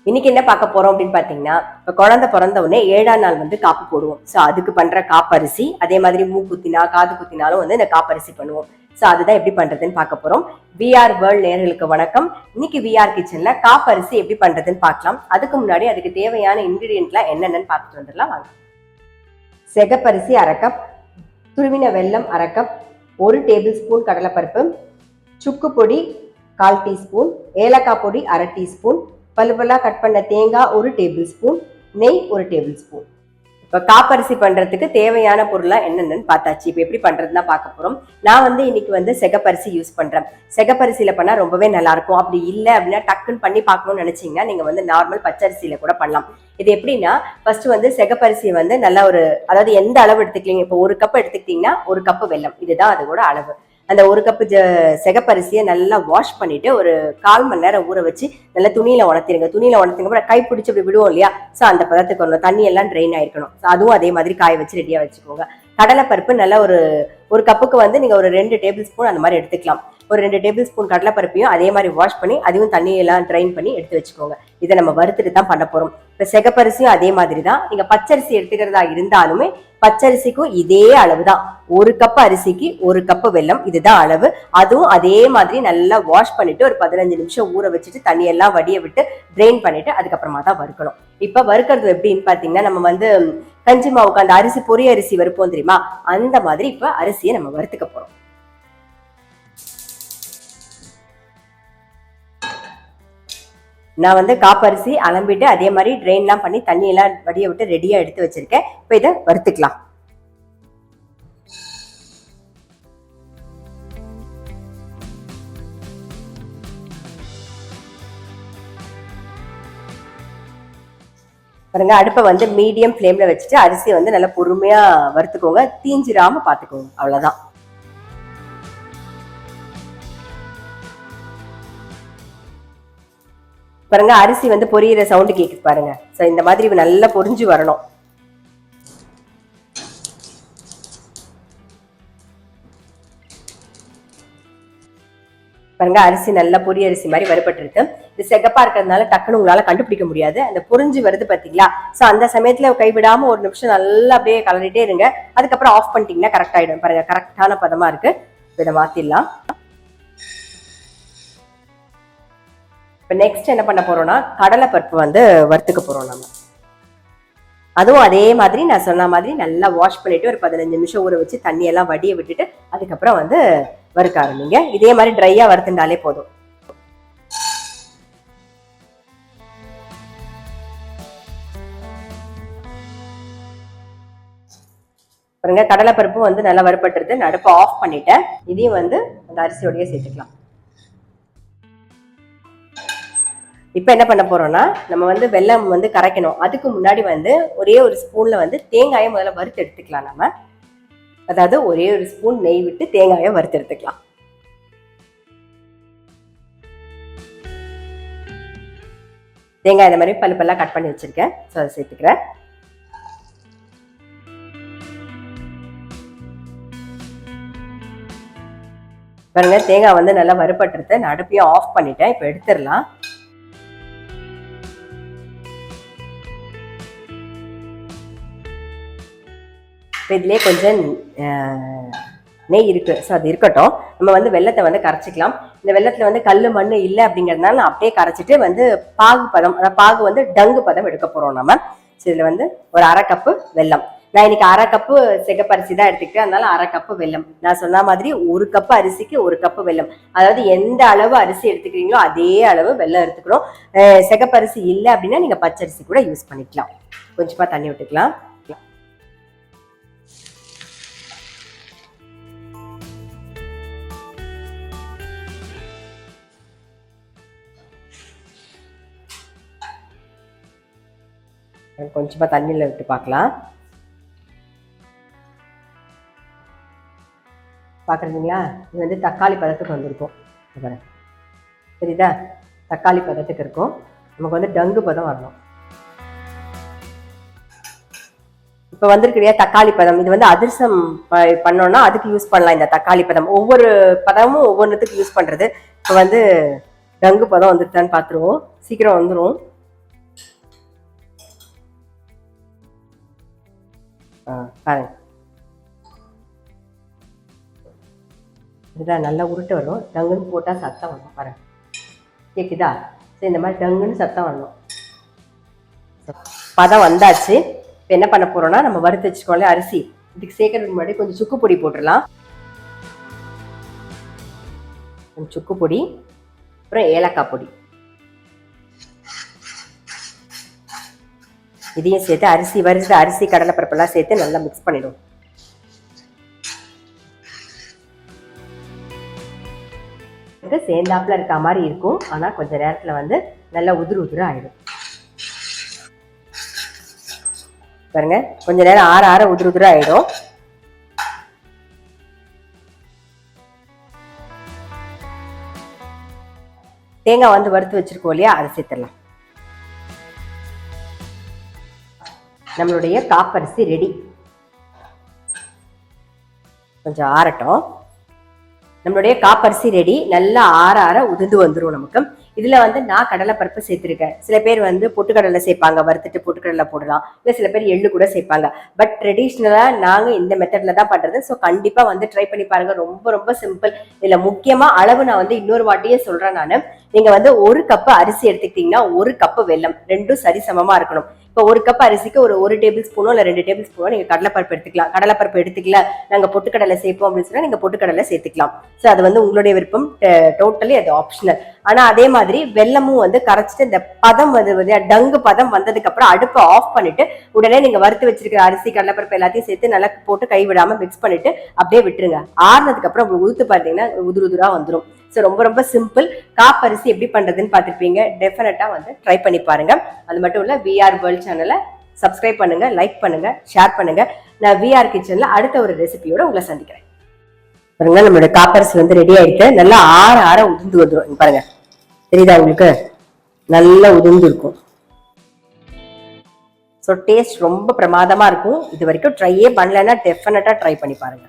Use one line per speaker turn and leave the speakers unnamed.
இன்னைக்கு என்ன பார்க்க போறோம் அப்படின்னு பாத்தீங்கன்னா, இப்ப குழந்தை பிறந்த உடனே 7ஆம் நாள் வந்து காப்பு போடுவோம். ஸோ அதுக்கு பண்ற காப்பரிசி, அதே மாதிரி மூக்குத்தினா காது குத்தினாலும் வந்து இந்த காப்பரிசி பண்ணுவோம். ஸோ அதுதான் எப்படி பண்றதுன்னு பார்க்க போறோம். விஆர் வேர்ல்ட் நேயர்களுக்கு வணக்கம். இன்னைக்கு விஆர் கிச்சன்ல காப்பரிசி எப்படி பண்றதுன்னு பார்க்கலாம். அதுக்கு முன்னாடி அதுக்கு தேவையான இன்கிரீடியன்ட்லாம் என்னென்னு பார்த்துட்டு வந்துடலாம் வாங்க. செகப்பரிசி 1/2 கப், துருவின வெல்லம் 1/2 கப், 1 டேபிள் ஸ்பூன் கடலைப்பருப்பு, சுக்கு பொடி 1/4 டீஸ்பூன், ஏலக்காய் பொடி 1/2 டீஸ்பூன், பல்லுபல்லா கட் பண்ண தேங்காய் 1 டேபிள் ஸ்பூன், நெய் 1 டேபிள் ஸ்பூன். இப்போ காப்பரிசி பண்றதுக்கு தேவையான பொருளா என்னென்னு பார்த்தாச்சு. இப்போ எப்படி பண்றதுன்னா பார்க்க போறோம். நான் வந்து இன்னைக்கு வந்து செகப்பரிசி யூஸ் பண்றேன். செகப்பரிசியில பண்ணா ரொம்பவே நல்லா இருக்கும். அப்படி இல்லை அப்படின்னா டக்குன்னு பண்ணி பார்க்கணும்னு நினைச்சீங்கன்னா நீங்க வந்து நார்மல் பச்சரிசியில கூட பண்ணலாம். இது எப்படின்னா ஃபர்ஸ்ட் வந்து செகப்பரிசியை வந்து நல்லா அதாவது எந்த அளவு எடுத்துக்கலீங்க. இப்போ 1 கப் எடுத்துக்கிட்டீங்கன்னா 1 கப் வெல்லம், இதுதான் அதோட அளவு. அந்த 1 கப்பு செகப்பரிசியை நல்லா வாஷ் பண்ணிட்டு ஒரு 1/4 மணி நேரம் ஊற வச்சு நல்லா துணியில உணர்த்திடுங்க. துணியில உணர்த்திங்க கை பிடிச்சி அப்படி விடுவோம் இல்லையா? ஸோ அந்த பதத்துக்கு வரணும். தண்ணி எல்லாம் ட்ரெயின் ஆயிருக்கணும். ஸோ அதுவும் அதே மாதிரி காய வச்சு ரெடியா வச்சுக்கோங்க. கடலைப்பருப்பு நல்லா ஒரு கப்புக்கு வந்து நீங்க ஒரு 2 டேபிள் ஸ்பூன் அந்த மாதிரி எடுத்துக்கலாம். ஒரு 2 டேபிள் ஸ்பூன் கடலைப்பருப்பையும் அதே மாதிரி வாஷ் பண்ணி அதையும் தண்ணியெல்லாம் ட்ரைன் பண்ணி எடுத்து வச்சுக்கோங்க. இதை நம்ம வறுத்துட்டு தான் பண்ண போறோம். இப்போ செகப்பரிசியும் அதே மாதிரி தான். நீங்க பச்சரிசி எடுத்துக்கிறதா இருந்தாலுமே பச்சரிசிக்கும் இதே அளவு தான். 1 கப் அரிசிக்கு 1 கப் வெல்லம், இதுதான் அளவு. அதுவும் அதே மாதிரி நல்லா வாஷ் பண்ணிட்டு ஒரு 15 நிமிஷம் ஊற வச்சுட்டு தண்ணியெல்லாம் வடிய விட்டு ட்ரெயின் பண்ணிட்டு அதுக்கப்புறமா தான் வறுக்கணும். இப்ப வறுக்கிறது எப்படின்னு பாத்தீங்கன்னா, நம்ம வந்து கஞ்சி மாவுக்கு அந்த அரிசி பொரி அரிசி வறுப்போம் தெரியுமா? அந்த மாதிரி இப்ப அரிசியை நம்ம வறுத்துக்க போறோம். நான் வந்து காப்பரிசி அலம்பிட்டு அதே மாதிரி ட்ரெயின்லாம் பண்ணி தண்ணியெல்லாம் வடிய விட்டு ரெடியா எடுத்து வச்சிருக்கேன். இப்போ இதை வறுத்துக்கலாம். பாருங்க, அடுப்பை வந்து மீடியம் ஃப்ளேம்ல வச்சுட்டு அரிசியை வந்து நல்லா பொறுமையா வறுத்துக்கோங்க. தீஞ்சிராம பாத்துக்கோங்க, அவ்வளவுதான். பாருங்க, அரிசி வந்து பொரியிற சவுண்டு கேக்குது பாருங்க. சோ இந்த மாதிரி நல்லா பொரிஞ்சு வரணும். பாருங்க, அரிசி நல்லா பொரி அரிசி மாதிரி வறுபட்டு இருக்கு. இது செகப்பா இருக்கிறதுனால டக்குன்னு உங்களால கண்டுபிடிக்க முடியாது. அந்த பொரிஞ்சு வருது பாத்தீங்களா? சோ அந்த சமயத்துல கைவிடாம 1 நிமிஷம் நல்லா அப்படியே கலரிட்டே இருங்க. அதுக்கப்புறம் ஆஃப் பண்ணிட்டீங்கன்னா கரெக்ட் ஆயிடும். பாருங்க, கரெக்டான பதமா இருக்கு. இதை மாத்திடலாம். இப்போ நெக்ஸ்ட் என்ன பண்ண போறோம்னா, கடலைப்பருப்பு வந்து வறுத்துக்க போறோம் நம்ம. அதுவும் அதே மாதிரி நான் சொன்ன மாதிரி நல்லா வாஷ் பண்ணிட்டு ஒரு 15 நிமிஷம் ஊற வச்சு தண்ணியெல்லாம் வடிய விட்டுட்டு அதுக்கப்புறம் வந்து வறுக்க ஆரம்பிங்க. இதே மாதிரி ட்ரையா வறுத்துட்டாலே போதும். பாருங்க, கடலைப்பருப்பு வந்து நல்லா வறுபட்டுருது. நான் அடுப்பை ஆஃப் பண்ணிட்டேன். இதையும் வந்து அந்த அரிசியோடய சேர்த்துக்கலாம். இப்போ என்ன பண்ண போறோம்னா, நம்ம வந்து வெல்லம் வந்து கரைக்கணும். அதுக்கு முன்னாடி வந்து ஒரே ஒரு ஸ்பூன்ல வந்து தேங்காயை முதல்ல வறுத்து எடுத்துக்கலாம். நம்ம அதாவது ஒரே ஒரு ஸ்பூன் நெய் விட்டு தேங்காயை வறுத்து எடுத்துக்கலாம். தேங்காய் இந்த மாதிரி பல்லுப்பெல்லாம் கட் பண்ணி வச்சிருக்கேன். ஸோ அதை சேர்த்துக்கிறேன். பாருங்க, தேங்காய் வந்து நல்லா வறுபட்டுருது. நான் அடுப்பையும் ஆஃப் பண்ணிட்டேன். இப்போ எடுத்துடலாம். இப்போ இதுலேயே கொஞ்சம் நெய் இருக்கு. ஸோ அது இருக்கட்டும். நம்ம வந்து வெள்ளத்தை வந்து கரைச்சிக்கலாம். இந்த வெள்ளத்தில் வந்து கல் மண் இல்லை அப்படிங்கிறதுனால நான் அப்படியே கரைச்சிட்டு வந்து பாகு பதம், அதாவது பாகு வந்து டங்கு பதம் எடுக்க போறோம் நம்ம. ஸோ இதில் வந்து ஒரு 1/2 கப்பு வெல்லம். நான் இன்னைக்கு 1/2 கப்பு செகப்பரிசி தான் எடுத்துக்கிட்டேன். அதனால 1/2 கப்பு வெல்லம். நான் சொன்ன மாதிரி 1 கப்பு அரிசிக்கு 1 கப்பு வெல்லம். அதாவது எந்த அளவு அரிசி எடுத்துக்கிறீங்களோ அதே அளவு வெல்லம் எடுத்துக்கணும். செகப்பரிசி இல்லை அப்படின்னா நீங்க பச்சரிசி கூட யூஸ் பண்ணிக்கலாம். கொஞ்சமா தண்ணி விட்டுக்கலாம். கொஞ்சமா தண்ணியில் விட்டு பார்க்கலாம். பார்க்குறீங்களா? இது வந்து தக்காளி பதத்துக்கு வந்திருக்கும். சரிதா? தக்காளி பதத்துக்கு இருக்கும். நமக்கு வந்து டங்கு பதம் வரணும். இப்போ வந்திருக்கு இல்லையா தக்காளி பதம்? இது வந்து அதிரசம் பண்ணோம்னா அதுக்கு யூஸ் பண்ணலாம் இந்த தக்காளி பதம். ஒவ்வொரு பதமும் ஒவ்வொன்றுத்துக்கு யூஸ் பண்ணுறது. இப்போ வந்து டங்கு பதம் வந்துட்டான்னு பார்த்துருவோம். சீக்கிரம் வந்துடும். பாருங்க, இதுதான் நல்லா உருட்டு வரும். டங்குன்னு போட்டால் சத்தம் வரும் பாருங்க, கேட்குதா? சரி, இந்த மாதிரி டங்குன்னு சத்தம் வரணும். பதம் வந்தாச்சு. இப்போ என்ன பண்ண போறோம்னா, நம்ம வறுத்து வச்சுக்கோங்களே அரிசி, இதுக்கு சேர்க்கறதுக்கு முன்னாடி கொஞ்சம் சுக்கு பொடி போட்டுடலாம். கொஞ்சம் சுக்கு பொடி, அப்புறம் ஏலக்காய் பொடி, இதையும் சேர்த்து அரிசி வறுத்து அரிசி கடலைப்பருப்பெல்லாம் சேர்த்து நல்லா மிக்ஸ் பண்ணிடும். சேர்ந்தாப்புல இருக்க மாதிரி இருக்கும், ஆனா கொஞ்ச நேரத்துல வந்து நல்லா உதிரு உதிர ஆயிடும். பாருங்க, கொஞ்ச நேரம் ஆற ஆற உதிரு உதிர ஆயிடும். தேங்காய் வந்து வறுத்து வச்சிருக்கோம் இல்லையா, அதை சேர்த்துடலாம். நம்மளுடைய காப்பரிசி ரெடி. கொஞ்சம் ஆறட்டும். நம்மளுடைய காப்பரிசி ரெடி. நல்லா ஆற ஆற உதிர்ந்து வந்துடும் நமக்கு. இதுல வந்து நான் கடலைப்பருப்பு சேர்த்திருக்கேன். சில பேர் வந்து பொட்டுக்கடலை சேர்ப்பாங்க, வறுத்துட்டு பொட்டுக்கடலை போடலாம். இல்லை சில பேர் எள்ளு கூட சேர்ப்பாங்க. பட் ட்ரெடிஷ்னலா நாங்க இந்த மெத்தட்ல தான் பண்றது. ஸோ கண்டிப்பா வந்து ட்ரை பண்ணி பாருங்க. ரொம்ப ரொம்ப சிம்பிள். இதுல முக்கியமா அளவு நான் வந்து இன்னொரு வாட்டியே சொல்றேன். நானு நீங்க வந்து 1 கப் அரிசி எடுத்துக்கிட்டீங்கன்னா 1 கப் வெல்லம், ரெண்டும் சரிசமமா இருக்கணும். இப்போ 1 கப் அரிசிக்கு ஒரு டேபிள் ஸ்பூனோ இல்லை 2 டேபிள் ஸ்பூனோ நீங்க கடலைப்பருப்பு எடுத்துக்கலாம். கடலைப்பருப்பு எடுத்துக்கல, நாங்க பொட்டுக்கடலை சேர்ப்போம் அப்படின்னு சொன்னா நீங்க பொட்டுக்கடலை சேர்த்துக்கலாம். ஸோ அது வந்து உங்களுடைய விருப்பம், டோட்டலி அது ஆப்ஷனல். ஆனா அதே மாதிரி வெல்லமும் வந்து கரைச்சிட்டு இந்த பதம் வந்து டங்கு பதம் வந்ததுக்கு அப்புறம் அடுப்பை ஆஃப் பண்ணிட்டு உடனே நீங்க வறுத்து வச்சிருக்கிற அரிசி கடலைப்பருப்பு எல்லாத்தையும் சேர்த்து நல்லா போட்டு கை விடாம மிக்ஸ் பண்ணிட்டு அப்படியே விட்டுருங்க. ஆறுனதுக்கு அப்புறம் உதுத்து பார்த்தீங்கன்னா உதுரு உதுரா வந்துடும். ஸோ ரொம்ப ரொம்ப சிம்பிள். காப்பரிசி எப்படி பண்றதுன்னு பார்த்துருப்பீங்க. டெஃபினட்டா வந்து ட்ரை பண்ணி பாருங்க. அது மட்டும் இல்ல, விஆர் வேர்ல்ட் சேனலை சப்ஸ்கிரைப் பண்ணுங்க, லைக் பண்ணுங்க, ஷேர் பண்ணுங்க. நான் விஆர் கிச்சன்ல அடுத்த ஒரு ரெசிபியோட உங்களை சந்திக்கிறேன். பாருங்க, நம்மளோட காப்பரிசி வந்து ரெடி ஆயிட்டு நல்லா ஆற ஆற உதிர்ந்து வந்துடும். பாருங்க, தெரியுதா உங்களுக்கு? நல்லா உதிர்ந்து இருக்கும். ஸோ டேஸ்ட் ரொம்ப பிரமாதமா இருக்கும். இது வரைக்கும் ட்ரையே பண்ணலன்னா டெஃபினட்டா ட்ரை பண்ணி பாருங்க.